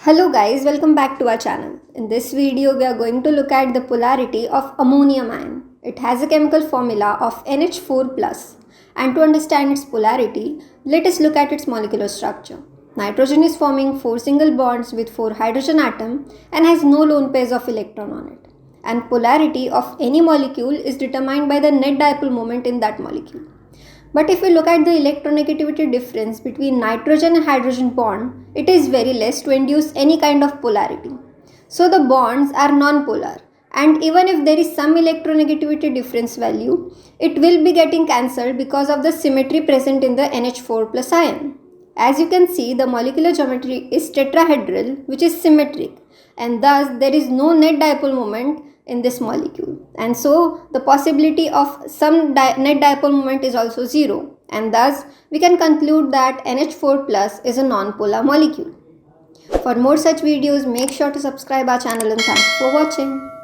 Hello guys, welcome back to our channel. In this video, we are going to look at the polarity of ammonium ion. It has a chemical formula of NH4 plus. And to understand its polarity, let us look at its molecular structure. Nitrogen is forming 4 single bonds with 4 hydrogen atoms and has no lone pairs of electron on it. And polarity of any molecule is determined by the net dipole moment in that molecule. But if we look at the electronegativity difference between nitrogen and hydrogen bond, it is very less to induce any kind of polarity. So the bonds are nonpolar, and even if there is some electronegativity difference value, it will be getting cancelled because of the symmetry present in the NH4 plus ion. As you can see, the molecular geometry is tetrahedral, which is symmetric, and thus there is no net dipole moment in this molecule, and so the possibility of some net dipole moment is also zero, and thus we can conclude that NH4 plus is a non-polar molecule. For more such videos, make sure to subscribe our channel and thanks for watching.